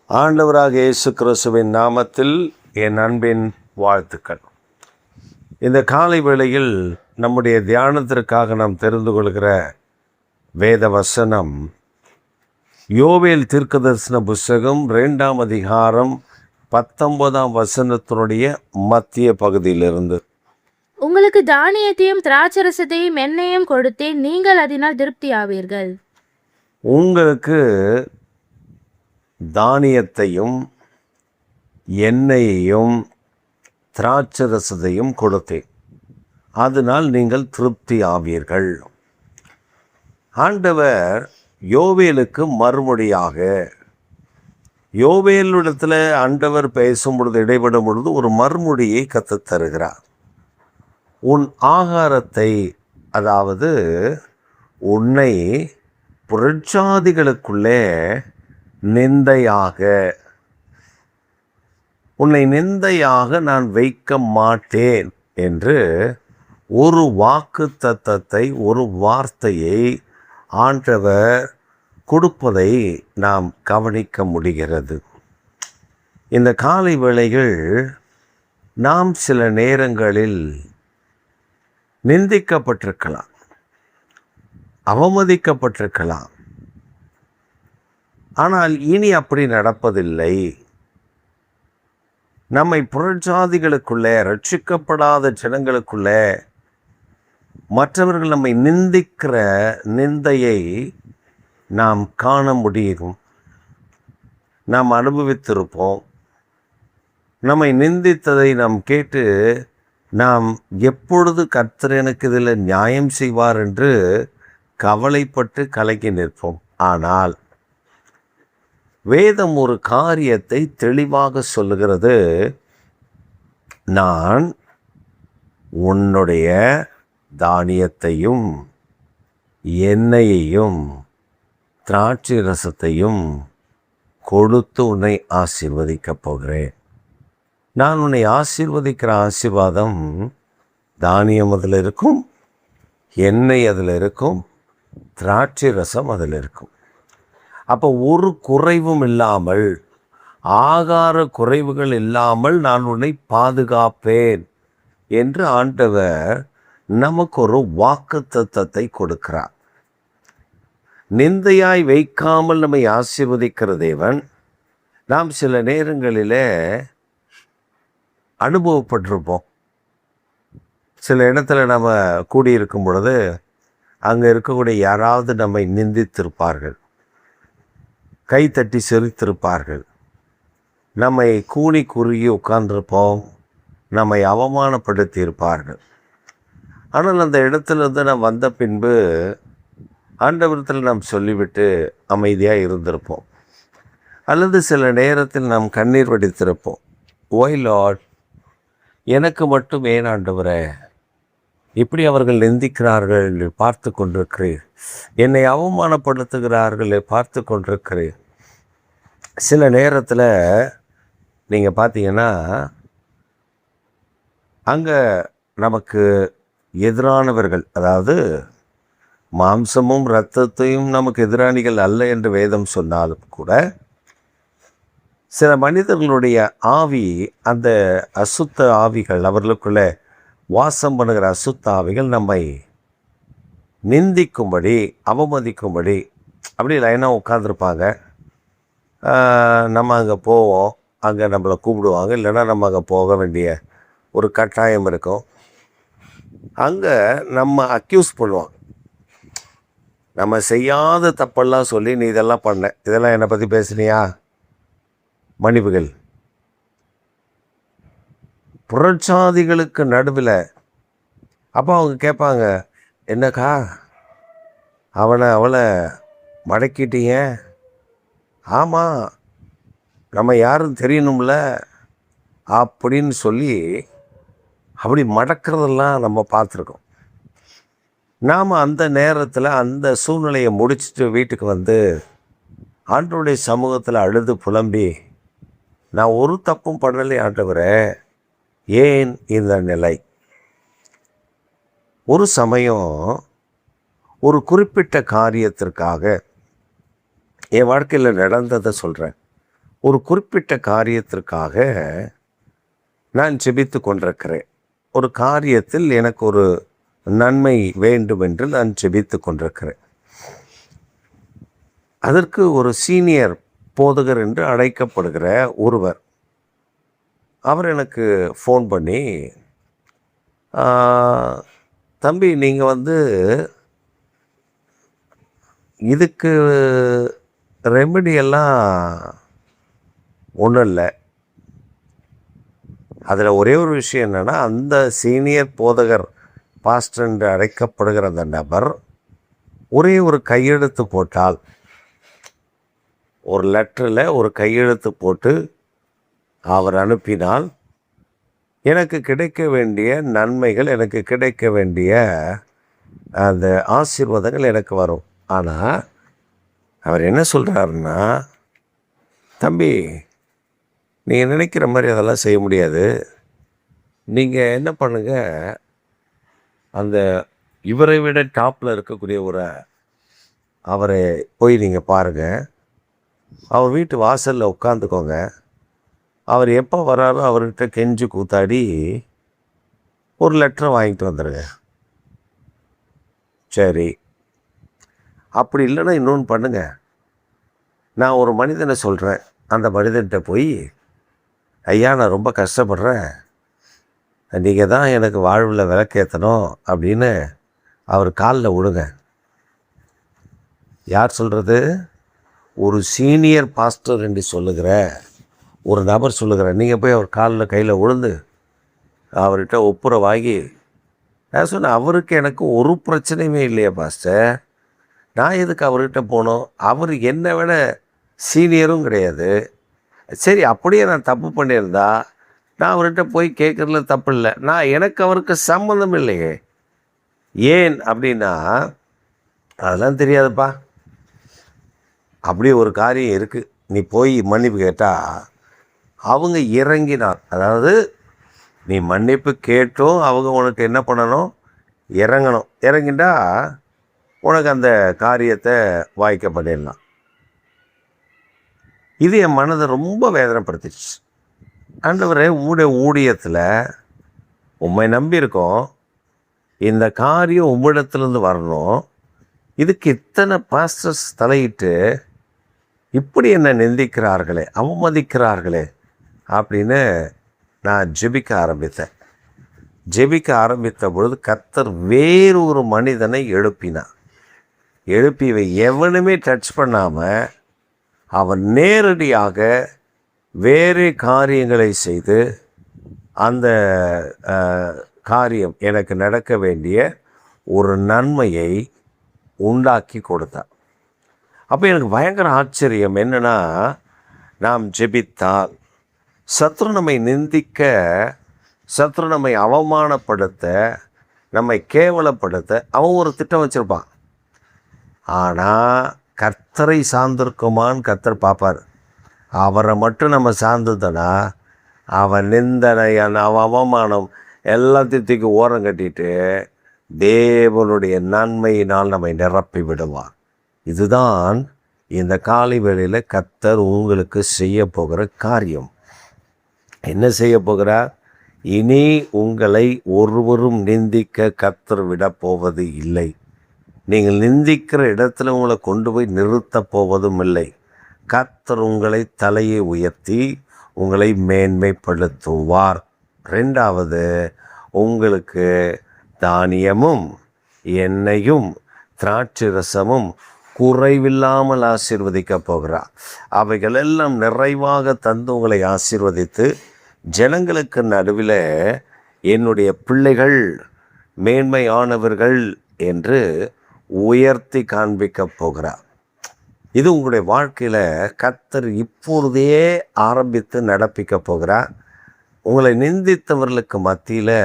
ஆண்டவராக இயேசு கிறிஸ்துவின் நாமத்தில் என் அன்பின் வாழ்த்துக்கள். இந்த காலை வேளையில் நம்முடைய தியானத்திற்காக நாம் தெரிந்து கொள்கிற வேத வசனம் யோவேல் தீர்க்கதரிசன புஸ்தகம் 2ஆம் அதிகாரம் 19ஆம் வசனத்தினுடைய மத்திய பகுதியிலிருந்து. உங்களுக்கு தானியத்தையும் திராட்சரசத்தையும் எண்ணெயும் கொடுத்தேன், நீங்கள் அதனால் திருப்தி ஆவீர்கள். உங்களுக்கு தானியத்தையும் எண்ணெயையும் திராட்சரசத்தையும் கொடுத்தேன், அதனால் நீங்கள் திருப்தி ஆவீர்கள். ஆண்டவர் யோவேலுக்கு மறுமொழியாக, யோவேலிடத்தில் ஆண்டவர் பேசும் பொழுது இடைபடும் பொழுது ஒரு மறுமொழியை கற்றுத் தருகிறார். உன் ஆகாரத்தை, அதாவது உன்னை புரட்சாதிகளுக்குள்ளே உன்னை நிந்தையாக நான் வைக்க மாட்டேன் என்று ஒரு வாக்குத்தத்தத்தை, ஒரு வார்த்தையை ஆண்டவர் கொடுப்பதை நாம் கவனிக்க முடிகிறது. இந்த காலை வேளைகள் நாம் சில நேரங்களில் நிந்திக்கப்பட்டிருக்கலாம், அவமதிக்கப்பட்டிருக்கலாம். ஆனால் இனி அப்படி நடப்பதில்லை. நம்மை புறஜாதிகளுக்குள்ளே, ரட்சிக்கப்படாத ஜனங்களுக்குள்ளே மற்றவர்கள் நம்மை நிந்திக்கிற நிந்தையை நாம் காண முடியும், நாம் அனுபவித்திருப்போம். நம்மை நிந்தித்ததை நாம் கேட்டு நாம் எப்பொழுது கர்த்தர் எனக்கு இதில் நியாயம் செய்வார் என்று கவலைப்பட்டு கலங்கி நிற்போம். ஆனால் வேதம் ஒரு காரியத்தை தெளிவாக சொல்லுகிறது. நான் உன்னுடைய தானியத்தையும் எண்ணெயையும் திராட்சை ரசத்தையும் கொடுத்து உன்னை ஆசீர்வதிக்கப் போகிறேன். நான் உன்னை ஆசீர்வதிக்கிற ஆசீர்வாதம் தானியம் அதில் இருக்கும், எண்ணெய் அதில் இருக்கும், திராட்சை ரசம் அதில் இருக்கும். அப்போ ஒரு குறைவும் இல்லாமல், ஆகார குறைவுகள் இல்லாமல் நான் உன்னை பாதுகாப்பேன் என்று ஆண்டவர் நமக்கு ஒரு வாக்குத்தத்தத்தை கொடுக்கிறார். நிந்தையாய் வைக்காமல் நம்மை ஆசீர்வதிக்கிற தேவன். நாம் சில நேரங்களிலே அனுபவப்பட்டிருப்போம். சில இடத்துல நம்ம கூடியிருக்கும் பொழுது அங்கே இருக்கக்கூடிய யாராவது நம்மை நிந்தித்திருப்பார்கள், கை தட்டி சிரித்திருப்பார்கள், நம்மை கூனி குறுகி உட்கார்ந்திருப்போம், நம்மை அவமானப்படுத்தி இருப்பார்கள். ஆனால் அந்த இடத்துலேருந்து நாம் வந்த பின்பு ஆண்டவரத்தில் நாம் சொல்லிவிட்டு அமைதியாக இருந்திருப்போம். அல்லது சில நேரத்தில் நாம் கண்ணீர் வடித்திருப்போம். ஒய் லார்ட், எனக்கு மட்டும் ஏன் ஆண்டவரே இப்படி அவர்கள் நிந்திக்கிறார்கள் பார்த்து கொண்டிருக்கிறீர், என்னை அவமானப்படுத்துகிறார்கள் பார்த்து கொண்டிருக்கிறீர். சில நேரத்தில் நீங்கள் பார்த்தீங்கன்னா அங்கே நமக்கு எதிரானவர்கள், அதாவது மாம்சமும் இரத்தத்தையும் நமக்கு எதிராளிகள் அல்ல என்று வேதம் சொன்னாலும் கூட சில மனிதர்களுடைய ஆவி, அந்த அசுத்த ஆவிகள், அவர்களுக்குள்ளே வாசம் பண்ணுகிற அசுத்த ஆவிகள் நம்மை நிந்திக்கும்படி, அவமதிக்கும்படி அப்படி லைனாக உட்காந்துருப்பாங்க. நம்ம அங்கே போவோம், அங்கே நம்மளை கூப்பிடுவாங்க, இல்லைன்னா நம்ம அங்கே போக வேண்டிய ஒரு கட்டாயம் இருக்கும். அங்கே நம்ம அக்யூஸ் பண்ணுவாங்க, நம்ம செய்யாத தப்பெல்லாம் சொல்லி, நீ இதெல்லாம் பண்ண, இதெல்லாம் என்னை பற்றி பேசுனியா, மன்னிப்புகள். புறச்சாதிகளுக்கு நடுவில். அப்போ அவங்க கேட்பாங்க, என்னக்கா அவளை மடக்கிட்டீங்க? ஆமாம், நம்ம யாரும் தெரியணும்ல அப்படின்னு சொல்லி அப்படி மடக்கிறதெல்லாம் நம்ம பார்த்துருக்கோம். நாம் அந்த நேரத்தில் அந்த சூழ்நிலையை முடிச்சுட்டு வீட்டுக்கு வந்து ஆண்டவருடைய சமூகத்தில் அழுது புலம்பி, நான் ஒரு தப்பும் பண்ணலை ஆண்டவரே, ஏன் இந்த நிலை? ஒரு சமயம் ஒரு குறிப்பிட்ட காரியத்திற்காக என் வாழ்க்கையில் நடந்ததை சொல்கிறேன். ஒரு குறிப்பிட்ட காரியத்திற்காக நான் ஜெபித்து கொண்டிருக்கிறேன். ஒரு காரியத்தில் எனக்கு ஒரு நன்மை வேண்டும் என்று நான் ஜெபித்து கொண்டிருக்கிறேன். அதற்கு ஒரு சீனியர் போதகர் என்று அழைக்கப்படுகிற ஒருவர், அவர் எனக்கு ஃபோன் பண்ணி, தம்பி நீங்கள் இதுக்கு ரெமெடி எல்லாம் ஒன்றும் இல்லை. அதில் ஒரே ஒரு விஷயம் என்னென்னா, அந்த சீனியர் போதகர் பாஸ்டர் என்று அழைக்கப்படுகிற அந்த நபர் ஒரே ஒரு கையெழுத்து போட்டால், ஒரு லெட்டரில் ஒரு கையெழுத்து போட்டு அவர் அனுப்பினால் எனக்கு கிடைக்க வேண்டிய நன்மைகள், எனக்கு கிடைக்க வேண்டிய அந்த ஆசீர்வாதங்கள் எனக்கு வரும். ஆனால் அவர் என்ன சொல்கிறாருன்னா, தம்பி நீங்கள் நினைக்கிற மாதிரி அதெல்லாம் செய்ய முடியாது. நீங்கள் என்ன பண்ணுங்கள், அந்த இவரை விட டாப்பில் இருக்கக்கூடிய அவரை போய் நீங்கள் பாருங்கள். அவர் வீட்டு வாசலில் உட்காந்துக்கோங்க. அவர் எப்போ வராரோ அவர்கிட்ட கெஞ்சி கூத்தாடி ஒரு லெட்டரை வாங்கிட்டு வந்துடுங்க. சரி, அப்படி இல்லைன்னா இன்னொன்று பண்ணுங்கள். நான் ஒரு மனிதனை சொல்கிறேன், அந்த மனிதன்கிட்ட போய், ஐயா நான் ரொம்ப கஷ்டப்படுறேன், நீங்கள் தான் எனக்கு வாழ்வில் விளக்கேற்றணும் அப்படின்னு அவர் காலில் விடுங்க. யார் சொல்கிறது? ஒரு சீனியர் பாஸ்டர் என்று சொல்லுகிற ஒரு நபர் சொல்லுகிற. நீங்கள் போய் அவர் காலில் கையில் விழுந்து அவர்கிட்ட ஒப்புரவாகி, நான் சொன்னேன், அவருக்கு எனக்கு ஒரு பிரச்சனையுமே இல்லையா பாஸ்டர், நான் எதுக்கு அவர்கிட்ட போனோம்? அவர் என்னை விட சீனியரும் கிடையாது. சரி, அப்படியே நான் தப்பு பண்ணியிருந்தா நான் அவர்கிட்ட போய் கேட்குறதுல தப்பு இல்லை. எனக்கு அவருக்கு சம்மந்தம் இல்லையே. ஏன் அப்படின்னா, அதெல்லாம் தெரியாதுப்பா, அப்படி ஒரு காரியம் இருக்குது, நீ போய் மன்னிப்பு கேட்டால் அவங்க இறங்கினார். அதாவது நீ மன்னிப்பு கேட்டும் அவங்க உனக்கு என்ன பண்ணணும்? இறங்கணும். இறங்கிட்டா உனக்கு அந்த காரியத்தை வாய்க்க பண்ணிடலாம். இது என் மனதை ரொம்ப வேதனைப்படுத்திடுச்சு. ஆண்டவரே, உங்களுடைய ஊழியத்தில் உம்மை நம்பியிருக்கோம், இந்த காரியம் உம்மிடத்துலேருந்து வரணும், இதுக்கு இத்தனை பாஸ்டர்ஸ் தலையிட்டு இப்படி என்னை நிந்திக்கிறார்களே, அவமதிக்கிறார்களே அப்படின்னு நான் ஜெபிக்க ஆரம்பித்த பொழுது கர்த்தர் வேறொரு மனிதனை எழுப்பினார். எழுப்பி எவனுமே டச் பண்ணாமல் அவன் நேரடியாக வேறு காரியங்களை செய்து அந்த காரியம் எனக்கு நடக்க வேண்டிய ஒரு நன்மையை உண்டாக்கி கொடுத்தான். அப்போ எனக்கு பயங்கர ஆச்சரியம் என்னென்னா, நாம் ஜெபித்தால் சத்ரு நம்மை நிந்திக்க, சத்ரு நம்மை அவமானப்படுத்த, நம்மை கேவலப்படுத்த அவன் ஒரு திட்டம் வச்சுருப்பான். ஆனால் கர்த்தரை சார்ந்திருக்குமான்னு கர்த்தர் பார்ப்பார். அவரை மட்டும் நம்ம சார்ந்ததுன்னா அவன் நிந்தனை, அவன் அவமானம் எல்லாத்தையும் தூக்கி ஓரம் கட்டிட்டு தேவனுடைய நன்மையினால் நம்மை நிரப்பி விடுவார். இதுதான் இந்த காலை வேளையில் கர்த்தர் உங்களுக்கு செய்ய போகிற காரியம். என்ன செய்ய போகிறார்? இனி உங்களை ஒருவரும் நிந்திக்க கர்த்தர் விடப்போவது இல்லை. நீங்கள் நிந்திக்கிற இடத்துல உங்களை கொண்டு போய் நிறுத்தப் போவதும் இல்லை. கர்த்தர் உங்களை தலையை உயர்த்தி உங்களை மேன்மைப்படுத்துவார். ரெண்டாவது, உங்களுக்கு தானியமும் எண்ணெயும் திராட்சை ரசமும் குறைவில்லாமல் ஆசீர்வதிக்க போகிறார். அவைகளெல்லாம் நிறைவாக தந்து உங்களை ஆசீர்வதித்து ஜனங்களுக்கு நடுவில் என்னுடைய பிள்ளைகள் மேன்மையானவர்கள் என்று உயர்த்தி காண்பிக்க போகிறார். இது உங்களுடைய வாழ்க்கையில் கர்த்தர் இப்பொழுதே ஆரம்பித்து நடப்பிக்க போகிறார். உங்களை நிந்தித்தவர்களுக்கு மத்தியில்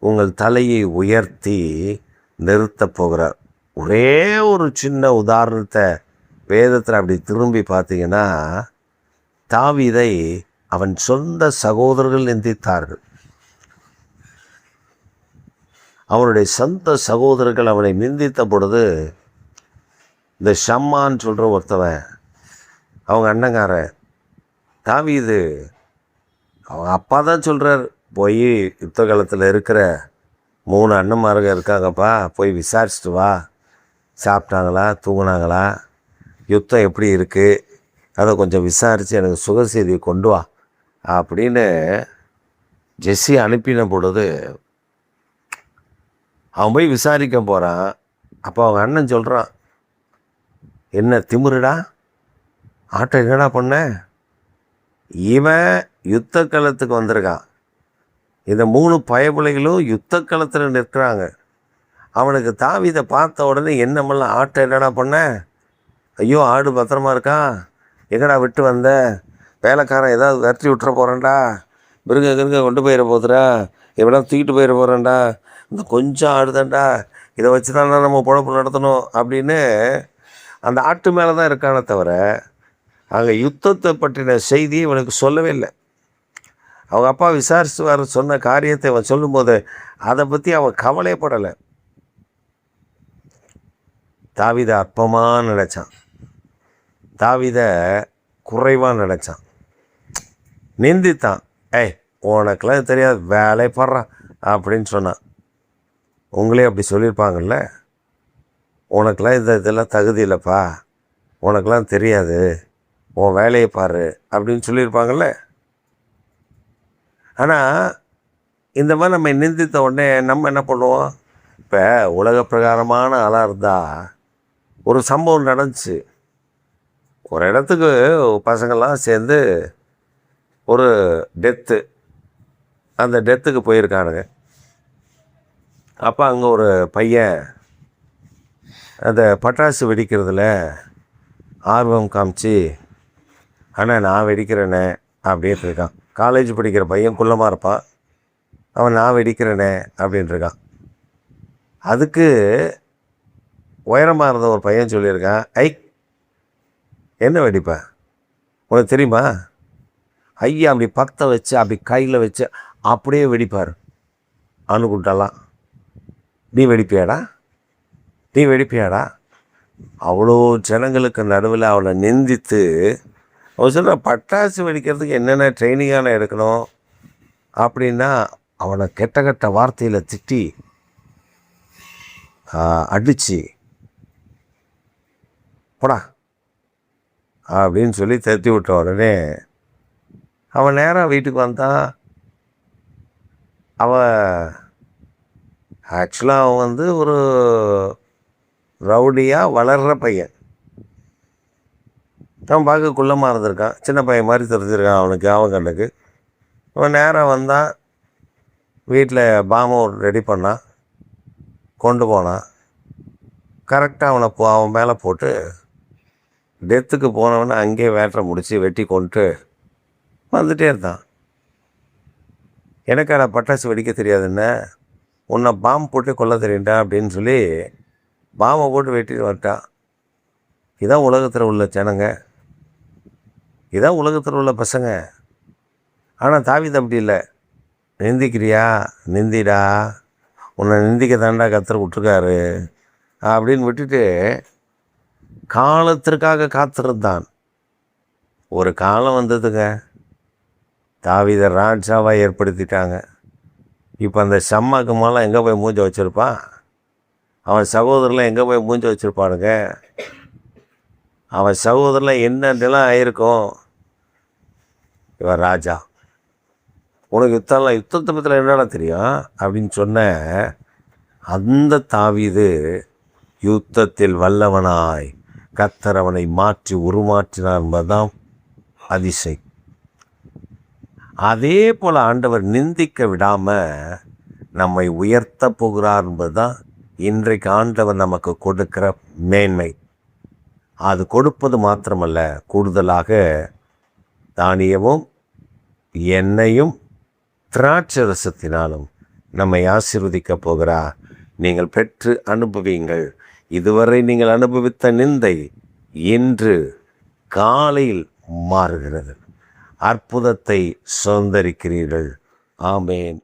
உங்கள் தலையை உயர்த்தி நிறுத்தப் போகிறார். ஒரே ஒரு சின்ன உதாரணத்தை வேதத்தில் அப்படி திரும்பி பார்த்தீங்கன்னா, தாவீதை அவன் சொந்த சகோதரர்கள் நிந்தித்தார்கள். அவனுடைய சொந்த சகோதரர்கள் அவனை நிந்தித்த பொழுது, இந்த ஷம்மான்னு சொல்கிற ஒருத்தவன், அவங்க அண்ணங்காரன், தாவீது அவங்க அப்பா தான் சொல்கிறார், போய் யுத்த காலத்தில் இருக்கிற 3 அண்ணன்மாருங்க இருக்காங்கப்பா, போய் விசாரிச்சுட்டு வா, சாப்பிட்டாங்களா, தூங்குனாங்களா, யுத்தம் எப்படி இருக்குது, அதை கொஞ்சம் விசாரித்து எனக்கு சுக செய்தியை கொண்டு வா அப்படின்னு ஜெஸ்ஸி அனுப்பின பொழுது அவன் போய் விசாரிக்க போகிறான். அப்போ அவங்க அண்ணன் சொல்கிறான், என்ன திமிருடா, ஆட்டை என்னடா பண்ண, இவன் யுத்த களத்துக்கு வந்திருக்கான், இந்த 3 பயபிள்ளைகளும் யுத்த களத்தில் நிற்கிறாங்க, அவனுக்கு தாவீதை பார்த்த உடனே என்னமெல்லாம் ஆட்டை என்னடா பண்ண, ஐயோ ஆடு பத்திரமா இருக்கா, எங்கடா விட்டு வந்த, வேலைக்காரன் ஏதாவது விரட்டி விட்டுற போகிறேன்டா, கிருங்க கொண்டு போயிட போதுடா, இவெல்லாம் தூக்கிட்டு போயிட போகிறேன்டா, இந்த கொஞ்சம் ஆடுதான்டா, இதை வச்சு தானே நம்ம பொழப்பு நடத்தணும் அப்படின்னு அந்த ஆட்டு மேலே தான் இருக்கானே தவிர அங்கே யுத்தத்தை பற்றின செய்தியை இவனுக்கு சொல்லவே இல்லை. அவங்க அப்பா விசாரிச்சு வர சொன்ன காரியத்தை அவன் சொல்லும்போது அதை பற்றி அவன் கவலைப்படலை. தாவீதை அற்பமாக நினச்சான், தாவீதை குறைவாக நினச்சான், நிந்தித்தான். உனக்கெல்லாம் தெரியாது, வேலை படுறான் அப்படின்னு சொன்னான். உங்களே அப்படி சொல்லியிருப்பாங்கல்ல, உனக்கெல்லாம் இதெல்லாம் தகுதி இல்லைப்பா, உனக்கெல்லாம் தெரியாது, உன் வேலையை பாரு அப்படின்னு சொல்லியிருப்பாங்கள்ல. ஆனால் இந்த மாதிரி நம்ம நிந்தித்த உடனே நம்ம என்ன பண்ணுவோம், இப்போ உலக பிரகாரமான ஆளாக இருந்தால் ஒரு சம்பவம் நடந்துச்சு, ஒரு இடத்துக்கு பசங்கள்லாம் சேர்ந்து ஒரு டெத்து, அந்த டெத்துக்கு போயிருக்கானுங்க. அப்போ அங்கே ஒரு பையன் அந்த பட்டாசு வெடிக்கிறதுல ஆர்வம் காமிச்சு, ஆனால் நான் வெடிக்கிறேனே அப்படின்ட்டு இருக்கான். காலேஜ் படிக்கிற பையன் குள்ளமாக இருப்பான், அவன் நான் வெடிக்கிறேனே அப்படின்ட்டு இருக்கான். அதுக்கு உயரமாக இருந்த ஒரு பையன் சொல்லியிருக்கான், என்ன வெடிப்பேன் உனக்கு தெரியுமா, ஐயா அப்படி பற்ற வச்சு அப்படி கையில் வச்சு அப்படியே வெடிப்பார் அணுகுண்டெல்லாம், நீ வெடிப்பியாடா. அவ்வளோ ஜனங்களுக்கு நடுவில் அவனை நிந்தித்து அவன் சொல்கிற பட்டாசு வெடிக்கிறதுக்கு என்னென்ன ட்ரைனிங்கான எடுக்கணும் அப்படின்னா அவனை கெட்ட வார்த்தையில் திட்டி அடித்து போடா அப்படின்னு சொல்லி தட்டி விட்ட உடனே அவன் நேராக வீட்டுக்கு வந்தான். அவன் ஆக்சுவலாக அவன் ஒரு ரவுடியாக வளர்கிற பையன், அவன் பார்க்க குள்ளமாக இருந்திருக்கான், சின்ன பையன் மாதிரி தெரிஞ்சிருக்கான் அவனுக்கு, அவன் கண்ணுக்கு. அவன் நேராக வந்தான், வீட்டில் பாம்பை ரெடி பண்ணான், கொண்டு போனான். கரெக்டாக அவன் மேலே போட்டு டெத்துக்கு போனவனை அங்கேயே வேட்டரை முடித்து வெட்டி கொண்டு வந்துட்டே இருந்தான். எனக்கு அதை பட்டாசு வெடிக்க தெரியாதுன்னு, உன்னை பாம்பு போட்டு கொல்ல தெரியுண்டா அப்படின்னு சொல்லி பாம்பை போட்டு வெட்டிட்டு வந்துட்டான். இதான் உலகத்தில் உள்ள ஜனங்க, இதான் உலகத்தில் உள்ள பசங்க. ஆனால் தாவீது அப்படி இல்லை, நிந்திக்கிறியா நிந்திடா, உன்னை நிந்திக்க தாண்டா கர்த்தர் விட்டுருக்காரு அப்படின்னு விட்டுட்டு காலத்திற்காக காத்திருந்தான். ஒரு காலம் வந்ததுங்க, தாவீதை ராஜாவாக ஏற்படுத்திட்டாங்க. இப்போ அந்த சம்மாக்கு மேலே எங்கே போய் மூஞ்ச வச்சுருப்பான், அவன் சகோதரில் எங்கே போய் மூஞ்ச வச்சுருப்பானுங்க, அவன் சகோதரில் என்ன நிலம் ஆயிருக்கும். இவன் ராஜா, உனக்கு யுத்தத்தை பற்றில என்னடா தெரியும் அப்படின்னு சொன்ன அந்த தாவீது யுத்தத்தில் வல்லவனாய் கர்த்தர் அவனை மாற்றி உருமாற்றினார் என்பதுதான் அதிசயம். அதே போல் ஆண்டவர் நிந்திக்க விடாமல் நம்மை உயர்த்த போகிறார் என்பதுதான் இன்றைக்கு ஆண்டவர் நமக்கு கொடுக்கிற மேன்மை. அது கொடுப்பது மாத்திரமல்ல, கூடுதலாக தானியமும் எண்ணெயும் திராட்சரசத்தினாலும் நம்மை ஆசீர்வதிக்கப் போகிறார். நீங்கள் பெற்று அனுபவியுங்கள். இதுவரை நீங்கள் அனுபவித்த நிந்தை இன்று காலையில் மாறுகிறது. அற்புதத்தை சுதந்தரிக்கிறீர்கள். ஆமேன்.